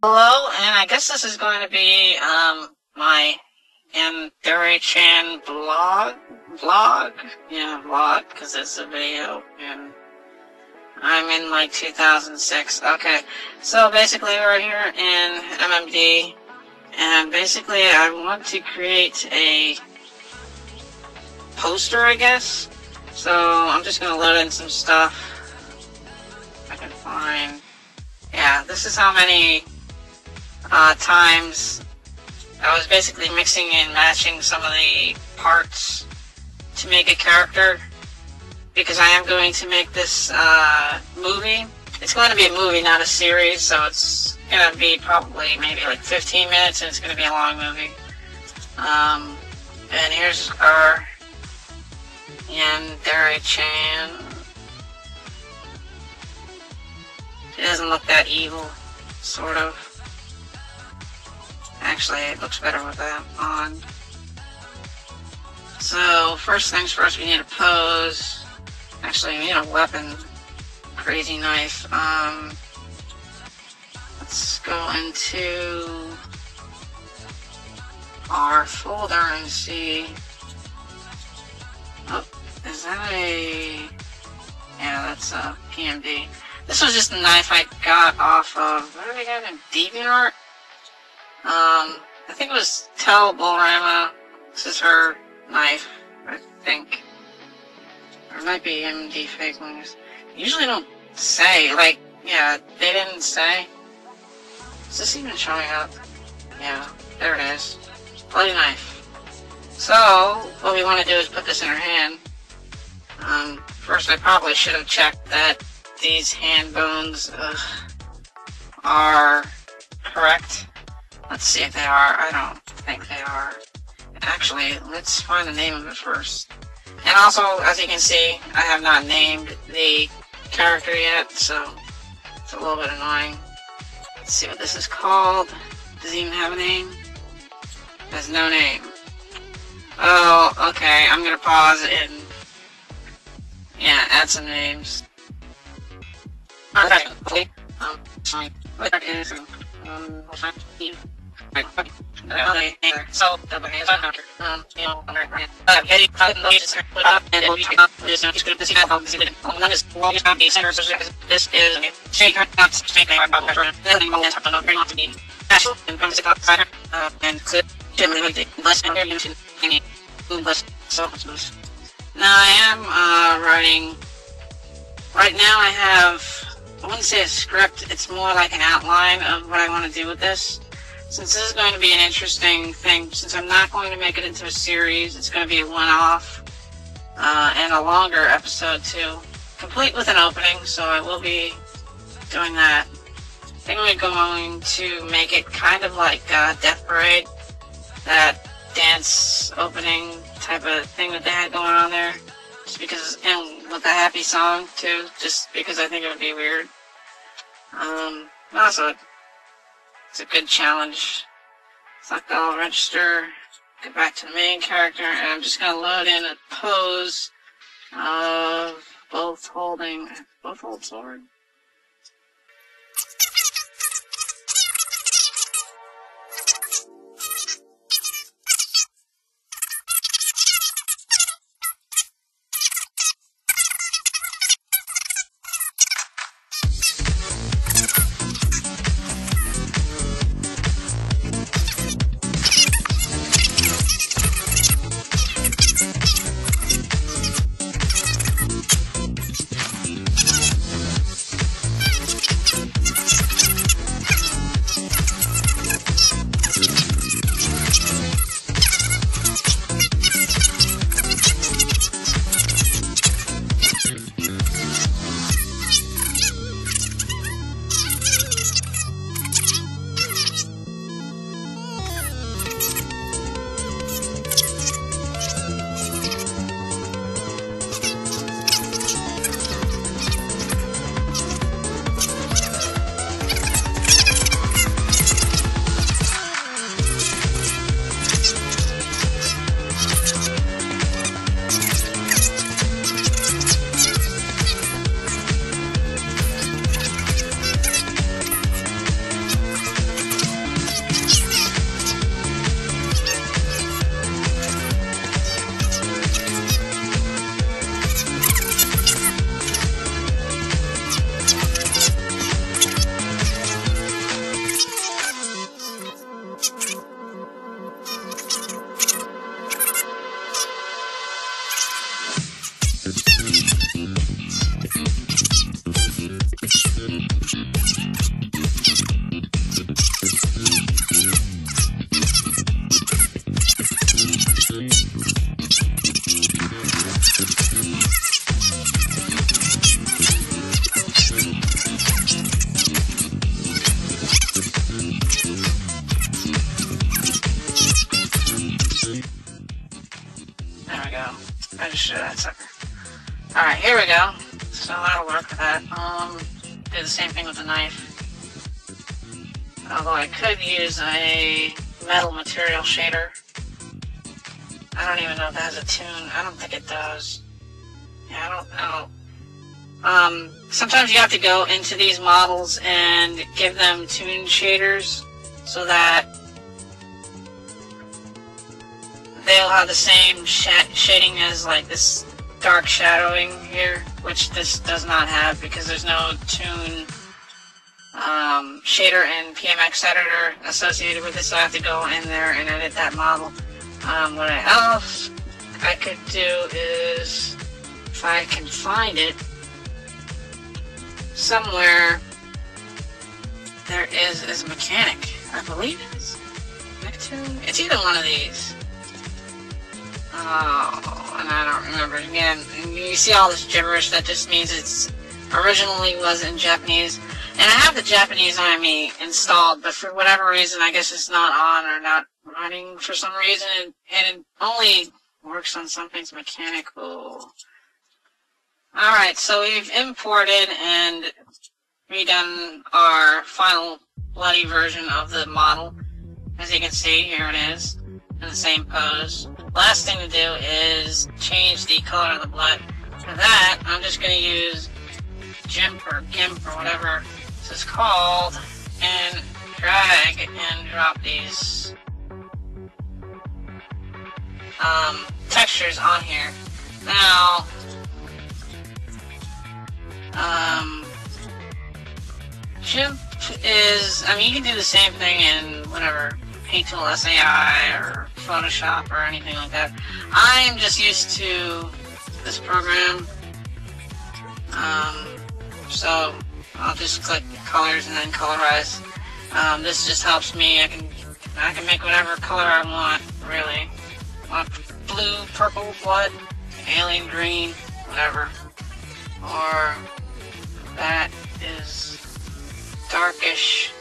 Hello, and I guess this is going to be my Yandere-chan vlog, because it's a video, and I'm in like 2006. Okay, so basically we're here in MMD, and basically I want to create a poster, I guess. So I'm just gonna load in some stuff I can find. Yeah, this is how many times I was basically mixing and matching some of the parts to make a character, because I am going to make this movie. It's going to be a movie, not a series, so it's going to be probably maybe like 15 minutes, and it's going to be a long movie. And here's our Yandere-chan. She doesn't look that evil, sort of. Actually, it looks better with that on. So, first things first, we need a pose. Actually, we need a weapon. Crazy knife. Let's go into our folder and see. Oh, is that a... Yeah, that's a PMD. This was just a knife I got off of... What did I get in? DeviantArt? I think it was Bolrama. This is her knife, I think. Or it might be MD fake ones. Usually don't say, like, yeah, they didn't say. Is this even showing up? Yeah, there it is. Bloody knife. So, what we want to do is put this in her hand. First I probably should have checked that these hand bones are correct. Let's see if they are. I don't think they are. Actually, let's find the name of it first. And also, as you can see, I have not named the character yet, so it's a little bit annoying. Let's see what this is called. Does it even have a name? It has no name. Oh, okay, I'm gonna pause and, yeah, add some names. So, now I am writing. Right now I have, I wouldn't say a script, it's more like an outline of what I want to do with this. Since this is going to be an interesting thing, since I'm not going to make it into a series, it's going to be a one-off, and a longer episode too, complete with an opening, so I will be doing that. I think we're going to make it kind of like Death Parade, that dance opening type of thing that they had going on there, just because, and with a happy song too, just because I think it would be weird. Also, it's a good challenge. So I'll register, get back to the main character, and I'm just gonna load in a pose of both hold sword. that sucker. Alright, here we go. So that'll work for that. Do the same thing with the knife. Although I could use a metal material shader. I don't even know if it has a tune. I don't think it does. Yeah, I don't. Sometimes you have to go into these models and give them tune shaders so that they'll have the same shading as like this dark shadowing here, which this does not have because there's no tune shader and PMX editor associated with it, so I have to go in there and edit that model. What else I could do is, if I can find it somewhere, there is a mechanic. I believe it's Nicktoon. It's either one of these. Oh, and I don't remember it again. And you see all this gibberish, that just means it's originally was in Japanese. And I have the Japanese IME installed, but for whatever reason, I guess it's not on or not running for some reason, and it only works on something's mechanical. Alright, so we've imported and redone our final bloody version of the model. As you can see, here it is, in the same pose. Last thing to do is change the color of the blood. For that, I'm just going to use GIMP or GIMP or whatever this is called, and drag and drop these textures on here. Now, GIMP is, I mean, you can do the same thing in whatever, Paint Tool, SAI, or Photoshop, or anything like that. I'm just used to this program, so I'll just click colors and then colorize. This just helps me. I can make whatever color I want, really. I want blue, purple, blood, alien green, whatever. Or that is darkish.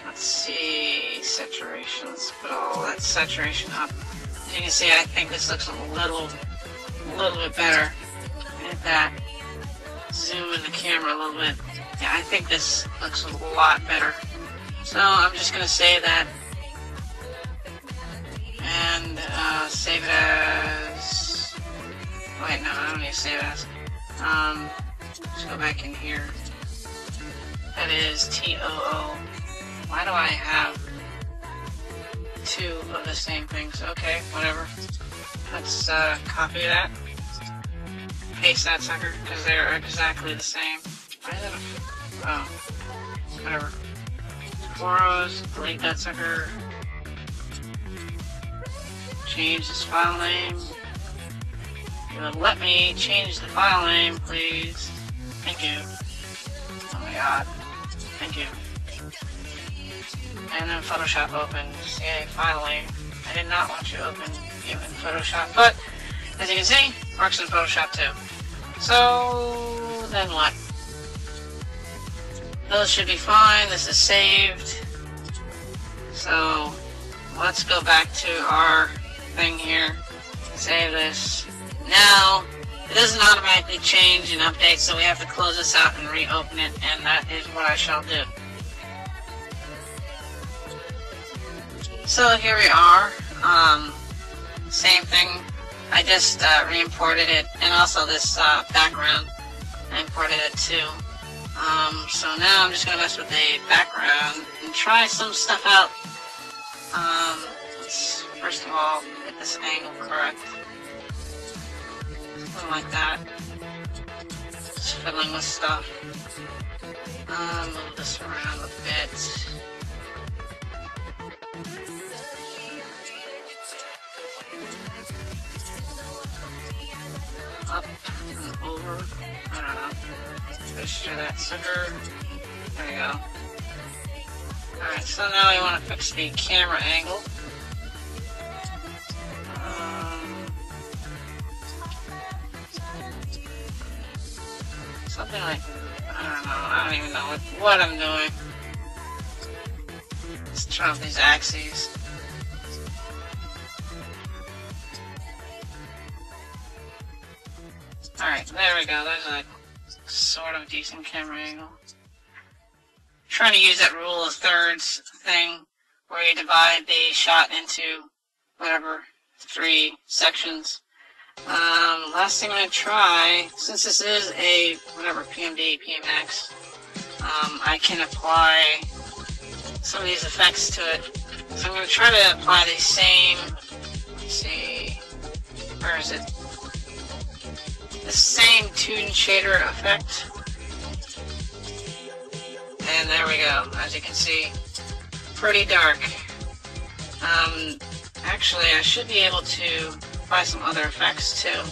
Let's see, saturation. Let's put all that saturation up. As you can see, I think this looks a little bit better. Hit that. Zoom in the camera a little bit. Yeah, I think this looks a lot better. So I'm just going to save that and save it as, wait, no, I don't need to save it as, let's go back in here. That is TOO. Why do I have two of the same things? Okay, whatever. Let's copy that. Paste that sucker, because they're exactly the same. Why is it oh, whatever. Boros, delete that sucker. Change this file name. You would let me change the file name, please. Thank you. Oh my god. Thank you. And then Photoshop opens. Yay, finally. I did not want you to open even Photoshop, but as you can see, works in Photoshop too. So then what? Those should be fine. This is saved. So let's go back to our thing here. Save this. Now it doesn't automatically change and update, so we have to close this out and reopen it, and that is what I shall do. So here we are. Same thing. I just re-imported it, and also this background. I imported it too. So now I'm just gonna mess with the background and try some stuff out. Let's first of all get this angle correct. Something like that. Just fiddling with stuff. Move this around a bit. Up and over. I don't know. Push that sucker. There you go. Alright, so now we want to fix the camera angle. Something like, I don't know. I don't even know what I'm doing. Let's turn off these axes. Alright, there we go. There's a sort of decent camera angle. Trying to use that rule of thirds thing where you divide the shot into whatever, 3 sections. Last thing I'm going to try, since this is a whatever PMD, PMX, I can apply some of these effects to it. So I'm going to try to apply the same, let's see, where is it? The same toon shader effect. And there we go, as you can see, pretty dark. Actually, I should be able to apply some other effects too.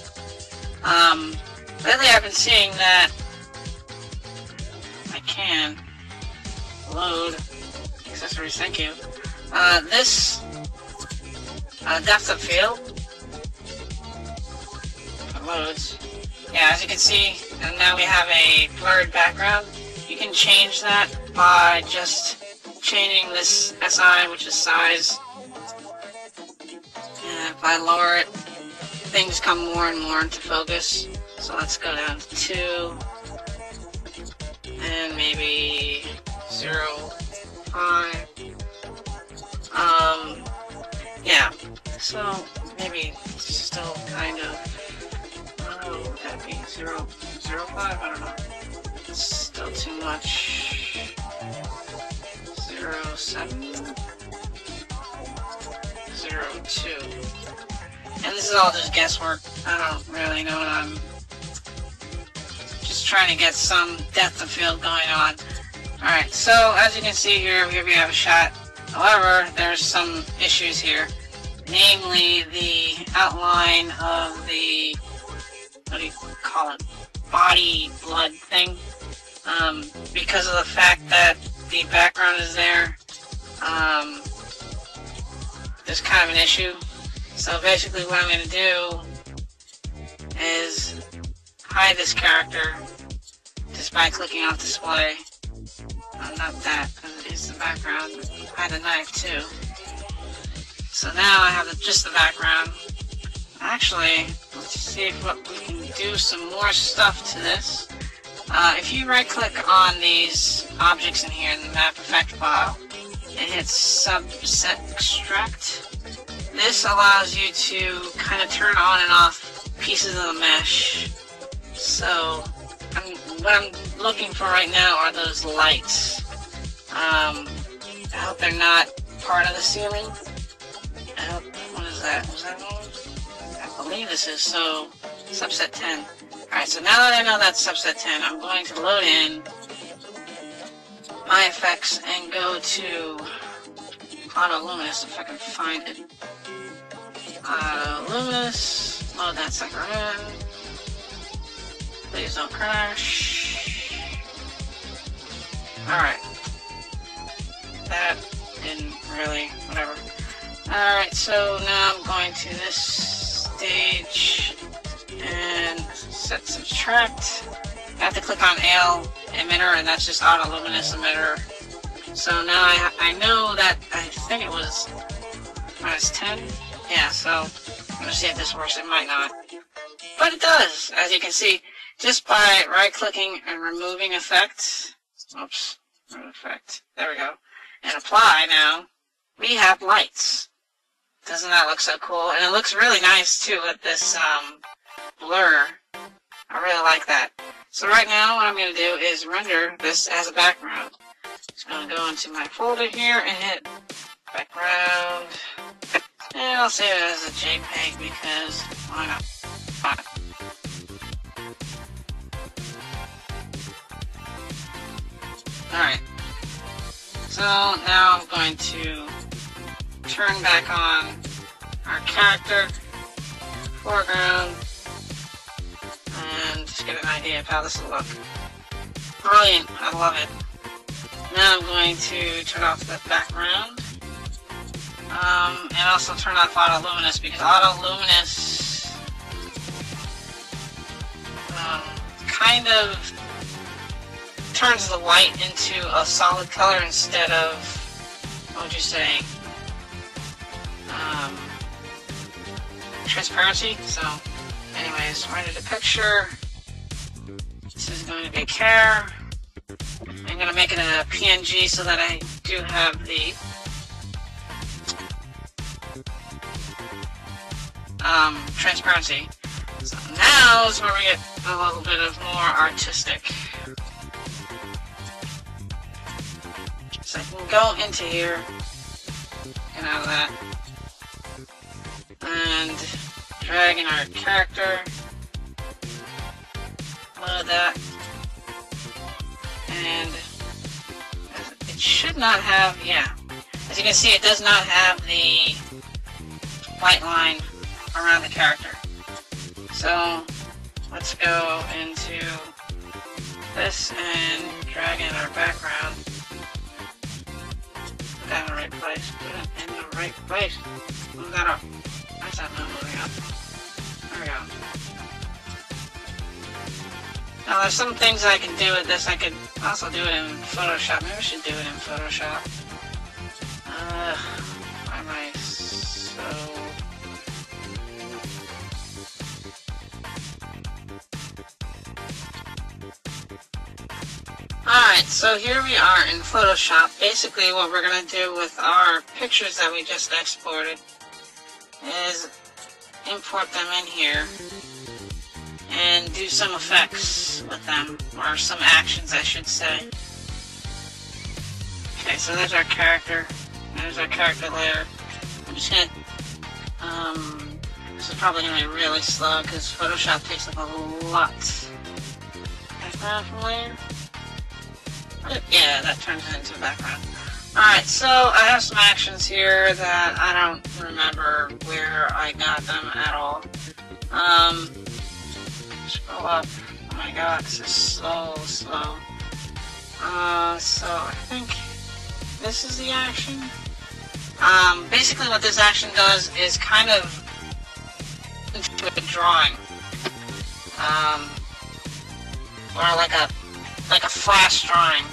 Lately I've been seeing that I can load accessories, thank you. This depth of field loads. Yeah, as you can see, and now we have a blurred background. You can change that by just changing this SI, which is size. And if I lower it, things come more and more into focus. So let's go down to 2, and maybe 0.5. Yeah, so maybe still kind of, would that be 0.05? I don't know. It's still too much. 0.7, 0.2. And this is all just guesswork. I don't really know what I'm just trying to get some depth of field going on. Alright, so as you can see here we have a shot. However, there's some issues here. Namely, the outline of the, what do you call it, body blood thing. Because of the fact that the background is there, there's kind of an issue. So basically what I'm going to do is hide this character just by clicking off display. Not that, because it is the background. Hide the knife too. So now I have just the background. Actually, let's see what we can do some more stuff to this. If you right click on these objects in here in the map effect file and hit subset extract, this allows you to kind of turn on and off pieces of the mesh. So what I'm looking for right now are those lights. I hope they're not part of the ceiling. What is that? Is that one? I believe this is, so subset 10. Alright, so now that I know that's subset 10, I'm going to load in my effects and go to Auto Luminous if I can find it. Auto Luminous, load that sucker in. Please don't crash. Alright. That didn't really, whatever. Alright, so now I'm going to this stage and set subtract. I have to click on AL emitter, and that's just auto luminous emitter. So now I know that, I think it was minus 10. Yeah, so I'm going to see if this works. It might not. But it does, as you can see, just by right clicking and removing effect. Oops, remove effect. There we go. And apply now. We have lights. Doesn't that look so cool? And it looks really nice too with this blur. I really like that. So right now what I'm going to do is render this as a background. Just going to go into my folder here and hit background. And I'll save it as a JPEG because why not? Alright. So now I'm going to turn back on our character, foreground, and just get an idea of how this will look. Brilliant, I love it. Now I'm going to turn off the background, and also turn off Auto Luminous, because Auto Luminous kind of turns the light into a solid color instead of, what would you say, transparency. So Anyways, I did a picture. This is going to be care. I'm going to make it a PNG so that I do have the transparency. So now is where we get a little bit of more artistic. So I can go into here, get out of that, and drag in our character, load that, and it should not have, yeah, as you can see, it does not have the white line around the character. So let's go into this and drag in our background. Put that in the right place. Put it in the right place. Move that up. Why's that not moving up? There we go. Now there's some things I can do with this. I could also do it in Photoshop. Maybe I should do it in Photoshop. Why am I so... Alright, so here we are in Photoshop. Basically what we're going to do with our pictures that we just exported is import them in here and do some effects with them, or some actions I should say. Okay, so there's our character. There's our character layer. I'm just going to... this is probably going to be really slow because Photoshop takes up a lot. Background from layer. Yeah, that turns it into a background. Alright, so I have some actions here that I don't remember where I got them at all. Scroll up. Oh my god, this is so slow. So I think this is the action. Basically what this action does is kind of into a drawing. Or like a flash drawing.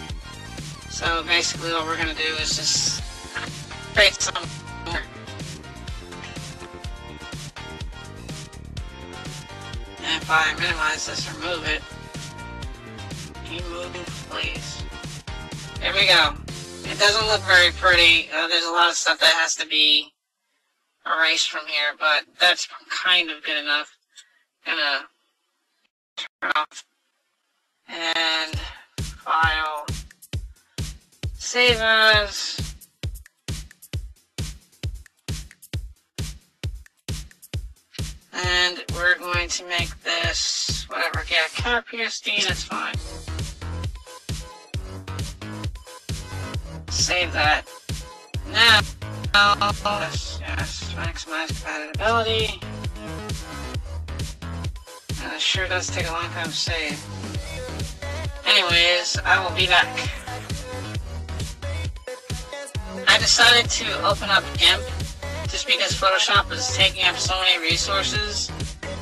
So basically what we're going to do is just create some... And if I minimize this or move it... Can you move, please? There we go. It doesn't look very pretty. There's a lot of stuff that has to be erased from here, but that's kind of good enough. Gonna turn off. And... File... Save as... And we're going to make this, whatever, yeah, car PSD, that's fine. Save that. Now, yes, maximize compatibility. And it sure does take a long time to save. Anyways, I will be back. I decided to open up GIMP just because Photoshop is taking up so many resources,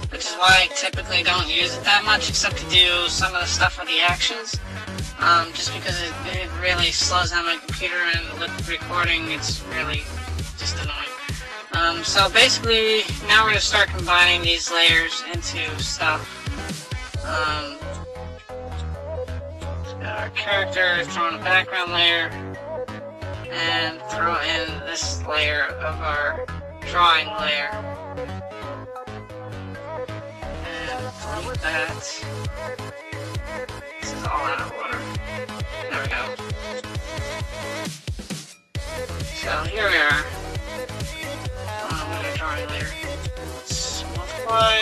which is why I typically don't use it that much except to do some of the stuff with the actions. Just because it really slows down my computer, and with recording it's really just annoying. So basically now we're going to start combining these layers into stuff. Got our character, throw in a background layer, and throw in this layer of our drawing layer. And delete that. This is all out of order. There we go. So here we are. With our drawing layer. Let's multiply.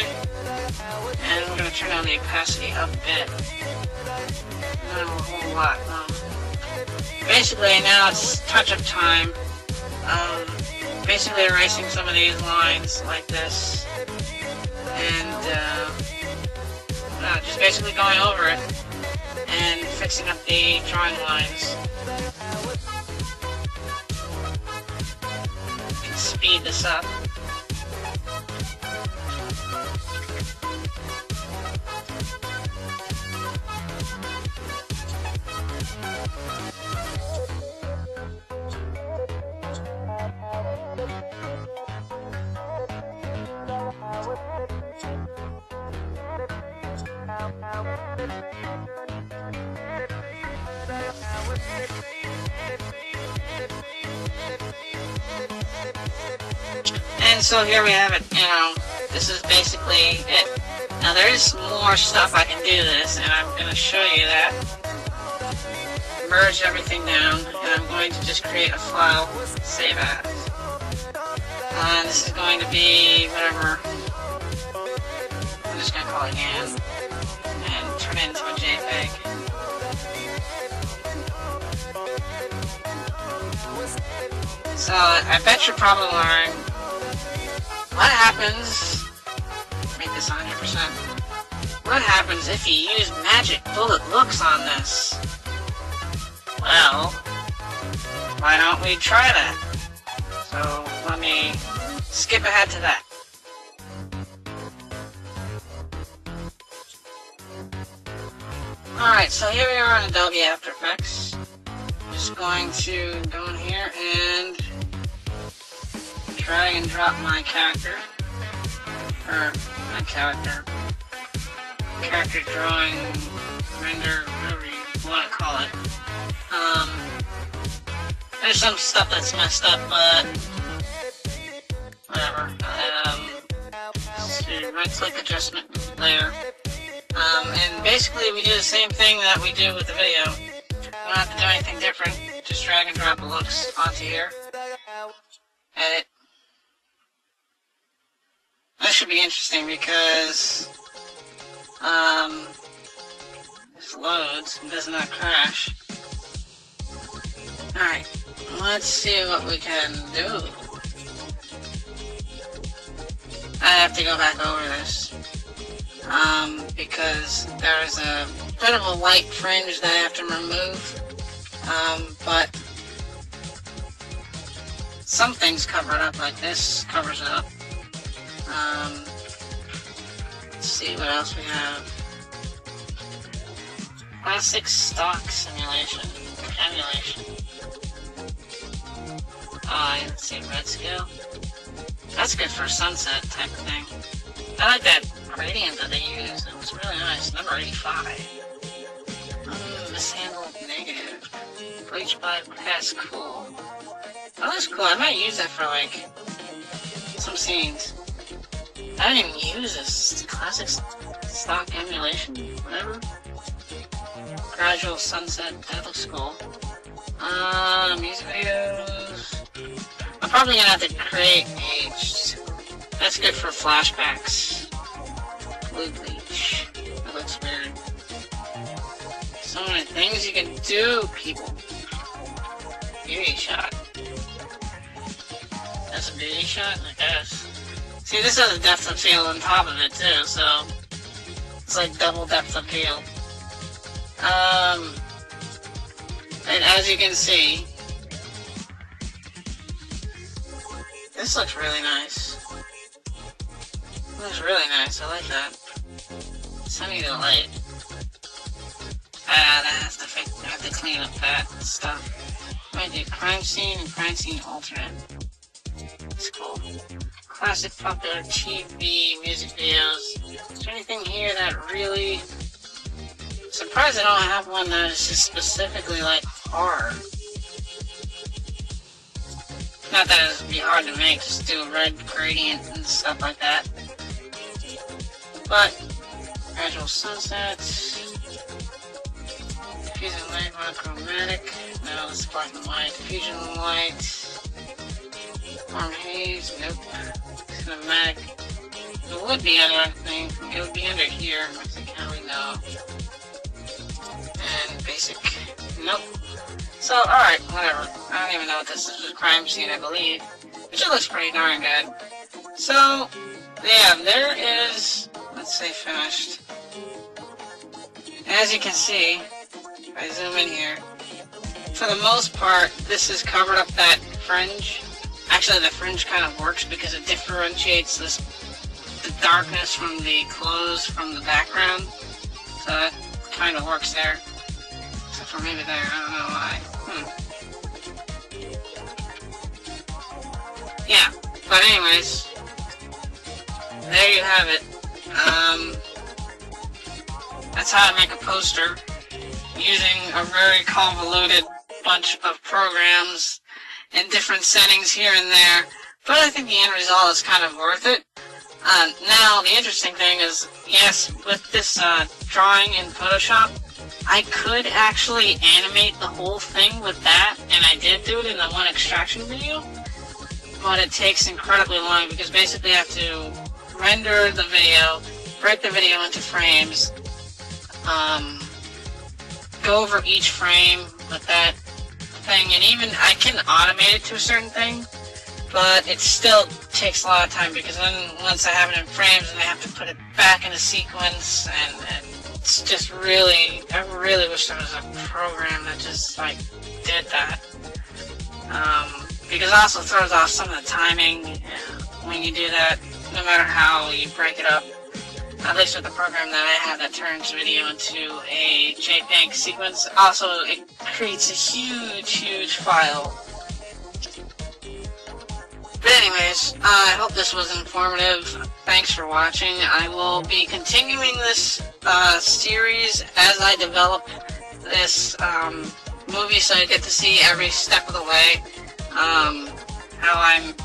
And we're going to turn down the opacity a bit. Not a whole lot, no. Basically, now it's touch-up time. Basically erasing some of these lines like this. And, just basically going over it and fixing up the drawing lines. And speed this up. And so here we have it, you know, this is basically it. Now there's more stuff I can do this, and I'm going to show you that. Merge everything down, and I'm going to just create a file, save as. This is going to be whatever, I'm just going to call it Yan, and turn it into a JPEG. So I bet you're probably wondering, what happens, make this 100%, what happens if you use magic bullet looks on this? Well, why don't we try that? So let me skip ahead to that. Alright, so here we are in Adobe After Effects. Just going to go in here and drag and drop my character, or my character drawing, render, whatever you want to call it. There's some stuff that's messed up, but whatever. So right click adjustment layer. And basically we do the same thing that we do with the video. We don't have to do anything different. Just drag and drop the looks onto here. Edit. That should be interesting because this loads and does not crash. Alright, let's see what we can do. I have to go back over this. Because there's a bit of a white fringe that I have to remove. But some things cover it up, like this covers it up. Let's see what else we have. Classic stock simulation. Emulation. Oh, I didn't see red scale. That's good for a sunset type of thing. I like that gradient that they use. It was really nice. Number 85. Mishandled negative. Bleach by pass cool. Oh, that's cool. I might use that for like some scenes. I don't even use this classic stock emulation. Whatever. Gradual sunset. That looks cool. Music videos. I'm probably gonna have to create aged. That's good for flashbacks. Blue bleach. That looks weird. So many things you can do, people. Beauty shot. That's a beauty shot, I guess. See, this has a depth of field on top of it too, so it's like double depth of field. And as you can see, this looks really nice. It looks really nice. I like that. Send me the light. That has to fix. I have to clean up that stuff. I do crime scene and crime scene alternate. It's cool. Classic popular TV music videos. Is there anything here that really? I'm surprised I don't have one that is just specifically like horror. Not that it would be hard to make, just do a red gradient and stuff like that. But, gradual sunset, diffusing light, monochromatic, no, it's black and white, diffusion light, warm haze, nope, cinematic. It would be under thing, it would be under here, I think how we know. And basic, nope. So, alright, whatever. I don't even know what this is. A crime scene, I believe. Which it looks pretty darn good. So, yeah, there is... Let's say finished. As you can see, if I zoom in here, for the most part, this has covered up that fringe. Actually, the fringe kind of works because it differentiates the darkness from the clothes from the background. So that kind of works there. Except for maybe there, I don't know why. Yeah, but anyways, there you have it. That's how I make a poster, using a very convoluted bunch of programs in different settings here and there. But I think the end result is kind of worth it. Now, the interesting thing is, yes, with this drawing in Photoshop, I could actually animate the whole thing with that, and I did do it in the one extraction video, but it takes incredibly long because basically I have to render the video, break the video into frames, go over each frame with that thing, and even I can automate it to a certain thing, but it still takes a lot of time because then once I have it in frames, and I have to put it back in a sequence, and it's just really, I really wish there was a program that just like did that, because it also throws off some of the timing when you do that, no matter how you break it up. At least with the program that I have that turns video into a JPEG sequence. Also, it creates a huge file. But anyways, I hope this was informative. Thanks for watching. I will be continuing this series as I develop this movie, so you get to see every step of the way how I'm